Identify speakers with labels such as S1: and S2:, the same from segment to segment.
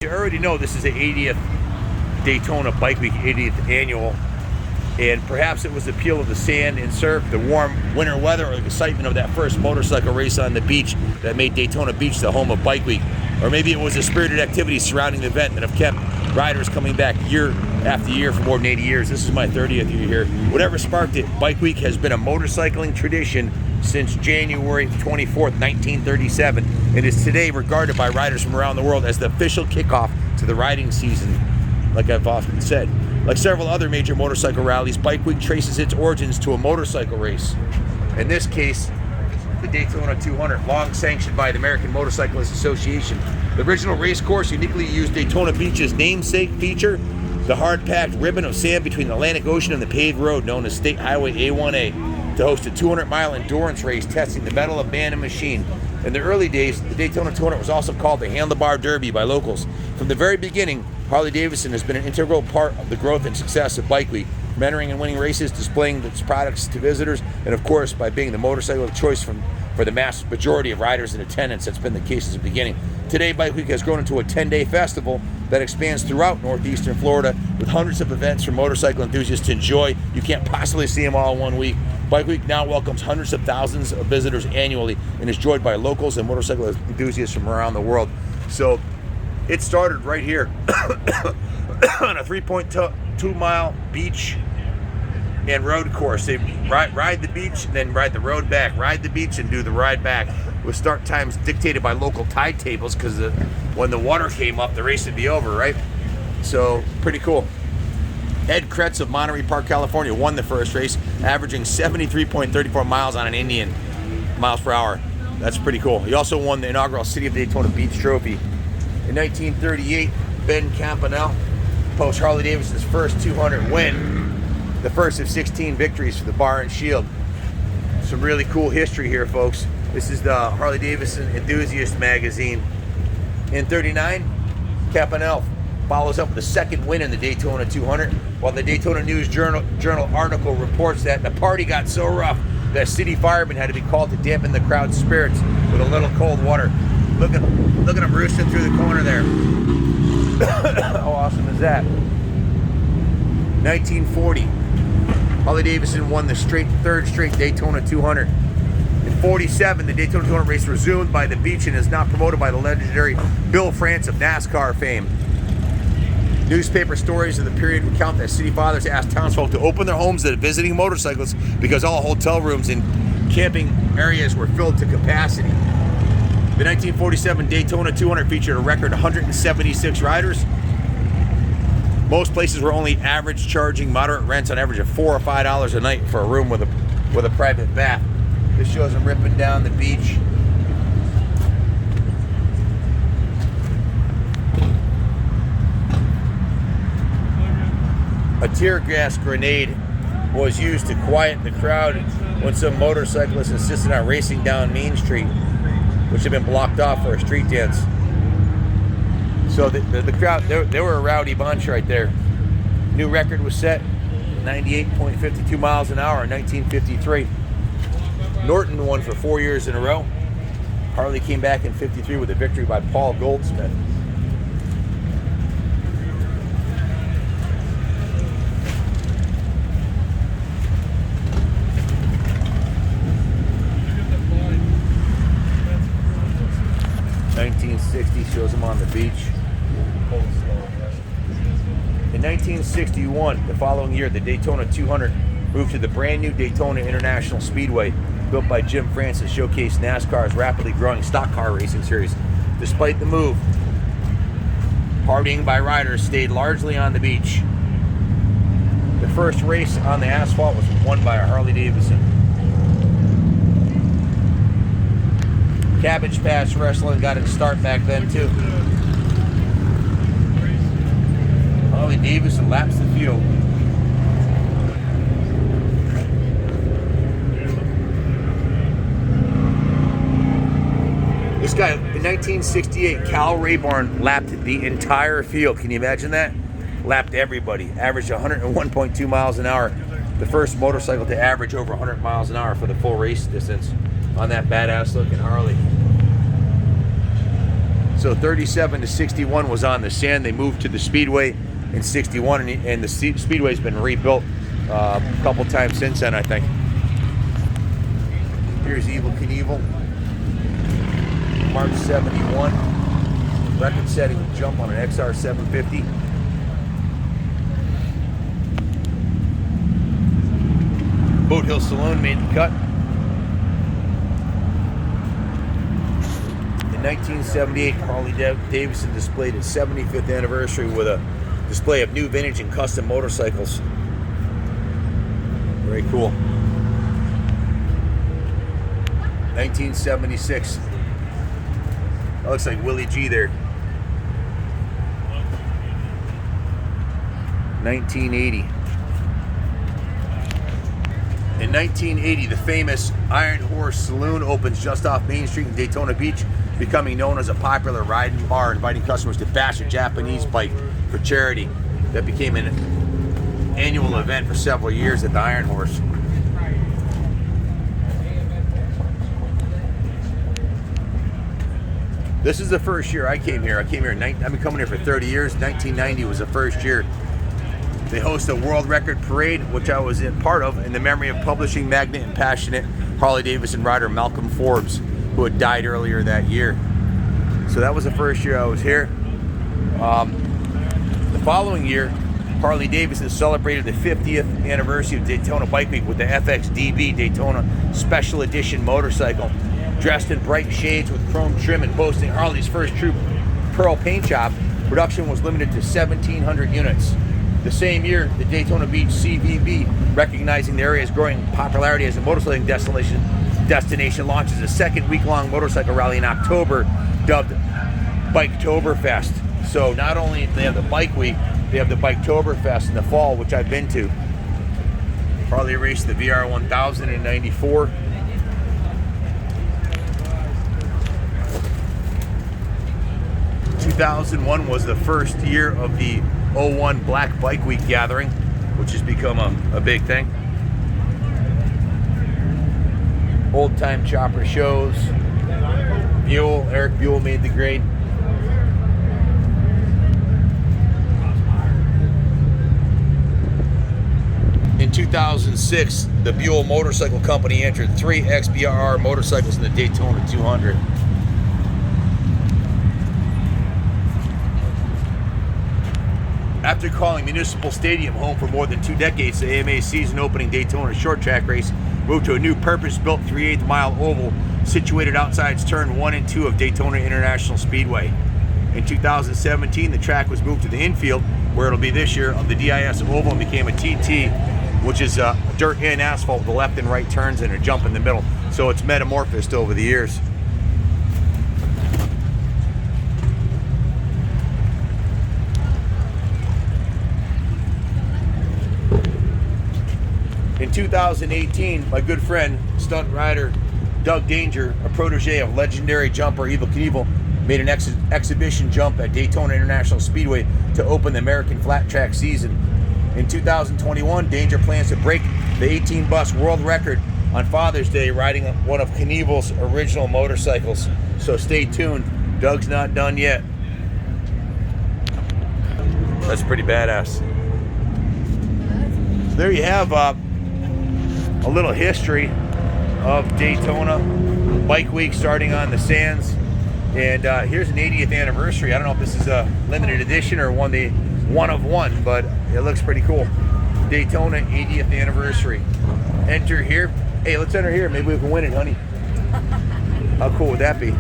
S1: You already know this is the 80th Daytona Bike Week, 80th annual, and perhaps it was the appeal of the sand and surf, the warm winter weather, or the excitement of that first motorcycle race on the beach that made Daytona Beach the home of Bike Week. Or maybe it was the spirited activities surrounding the event that have kept riders coming back year after year for more than 80 years. This is my 30th year here. Whatever sparked it, Bike Week has been a motorcycling tradition since January 24th, 1937, and is today regarded by riders from around the world as the official kickoff to the riding season, like I've often said. Like several other major motorcycle rallies, Bike Week traces its origins to a motorcycle race. In this case, the Daytona 200, long sanctioned by the American Motorcyclist Association. The original race course uniquely used Daytona Beach's namesake feature, the hard-packed ribbon of sand between the Atlantic Ocean and the paved road known as State Highway A1A, to host a 200-mile endurance race testing the mettle of man and machine. In the early days, the Daytona 200 was also called the Handlebar Derby by locals. From the very beginning, Harley-Davidson has been an integral part of the growth and success of Bike Week, entering and winning races, displaying its products to visitors, and of course by being the motorcycle of choice for the mass majority of riders in attendance. That's been the case since the beginning. Today, Bike Week has grown into a 10-day festival that expands throughout northeastern Florida with hundreds of events for motorcycle enthusiasts to enjoy. You can't possibly see them all in 1 week. Bike Week now welcomes hundreds of thousands of visitors annually and is joined by locals and motorcycle enthusiasts from around the world. So it started right here on a 3.2 mile beach and road course. They ride the beach and then ride the road back, ride the beach and do the ride back, with start times dictated by local tide tables, because when the water came up, the race would be over, right? So pretty cool. Ed Kretz of Monterey Park, California won the first race, averaging 73.34 miles on an Indian miles per hour. That's pretty cool. He also won the inaugural City of Daytona Beach Trophy. In 1938, Ben Campanelle posts Harley-Davidson's first 200 win, the first of 16 victories for the Bar and Shield. Some really cool history here, folks. This is the Harley-Davidson Enthusiast magazine. In 39, Campanelle follows up with a second win in the Daytona 200, while the Daytona News Journal article reports that the party got so rough that city firemen had to be called to dampen the crowd's spirits with a little cold water. Look at them roosting through the corner there. How awesome is that? 1940, Harley-Davidson won the third straight Daytona 200. In 47, the Daytona 200 race resumed by the beach and is now promoted by the legendary Bill France of NASCAR fame. Newspaper stories of the period recount that city fathers asked townsfolk to open their homes to visiting motorcyclists because all hotel rooms and camping areas were filled to capacity. The 1947 Daytona 200 featured a record 176 riders. Most places were only average charging moderate rents, on average of $4 or $5 a night for a room with a private bath. This shows them ripping down the beach. A tear gas grenade was used to quiet the crowd when some motorcyclists insisted on racing down Main Street, which had been blocked off for a street dance. So the crowd, they were a rowdy bunch right there. New record was set, 98.52 miles an hour in 1953. Norton won for 4 years in a row. Harley came back in 53 with a victory by Paul Goldsmith. Shows him on the beach. In 1961, the following year, the Daytona 200 moved to the brand new Daytona International Speedway, built by Jim France to showcase NASCAR's rapidly growing stock car racing series. Despite the move, partying by riders stayed largely on the beach. The first race on the asphalt was won by a Harley-Davidson. Cabbage Patch Wrestling got its start back then too. Harley-Davidson laps the field. This guy, in 1968, Cal Rayburn lapped the entire field. Can you imagine that? Lapped everybody. Averaged 101.2 miles an hour. The first motorcycle to average over 100 miles an hour for the full race distance on that badass looking Harley. So 37 to 61 was on the sand. They moved to the speedway in 61, and the speedway's been rebuilt a couple times since then, I think. Here's Evel Knievel, March 71, record-setting jump on an XR 750. Boat Hill Saloon made the cut. In 1978, Harley Davidson displayed its 75th anniversary with a display of new vintage and custom motorcycles. Very cool. 1976. That looks like Willie G there. 1980. In 1980, the famous Iron Horse Saloon opens just off Main Street in Daytona Beach, becoming known as a popular riding bar, inviting customers to bash a Japanese bike for charity. That became an annual event for several years at the Iron Horse. This is the first year I came here. I've been coming here for 30 years. 1990 was the first year. They host a world record parade, which I was part of, in the memory of publishing magnate and passionate Harley Davidson rider Malcolm Forbes, who had died earlier that year. So that was the first year I was here. The following year, Harley Davidson celebrated the 50th anniversary of Daytona Bike Week with the FXDB Daytona Special Edition motorcycle. Dressed in bright shades with chrome trim and boasting Harley's first true pearl paint job, production was limited to 1,700 units. The same year, the Daytona Beach CVB, recognizing the area's growing popularity as a motorcycling destination, launches a second week-long motorcycle rally in October, dubbed Biketoberfest. So not only do they have the Bike Week, they have the Biketoberfest in the fall, which I've been to. Harley raced the VR 1000 in '94. In 2001 was the first year of the 01 Black Bike Week gathering, which has become a big thing. Old time chopper shows. Eric Buell made the grade. In 2006, the Buell Motorcycle Company entered 3 XBRR motorcycles in the Daytona 200. After calling Municipal Stadium home for more than 2 decades, the AMA's season-opening Daytona short track race moved to a new purpose-built 3/8 mile oval situated outside Turn 1 and 2 of Daytona International Speedway. In 2017, the track was moved to the infield, where it'll be this year, of the DIS Oval, and became a TT, which is dirt and asphalt with the left and right turns and a jump in the middle. So it's metamorphosed over the years. In 2018, my good friend, stunt rider Doug Danger, a protege of legendary jumper Evel Knievel, made an exhibition jump at Daytona International Speedway to open the American flat track season. In 2021, Danger plans to break the 18-bus world record on Father's Day riding one of Knievel's original motorcycles. So stay tuned. Doug's not done yet. That's pretty badass. So there you have a little history of Daytona Bike Week starting on the sands. And here's an 80th anniversary. I don't know if this is a limited edition or one of one, but it looks pretty cool. Daytona 80th anniversary. Enter here. Hey, let's enter here. Maybe we can win it, honey. How cool would that be?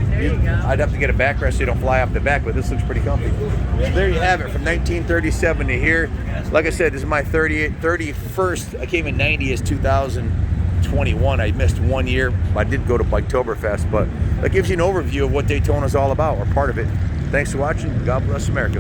S2: There you go.
S1: I'd have to get a backrest so you don't fly off the back, but this looks pretty comfy. So there you have it, from 1937 to here. Like I said, this is my 31st. I came in 90 as 2021. I missed 1 year. I did go to Biketoberfest, but that gives you an overview of what Daytona is all about, or part of it. Thanks for watching. God bless America.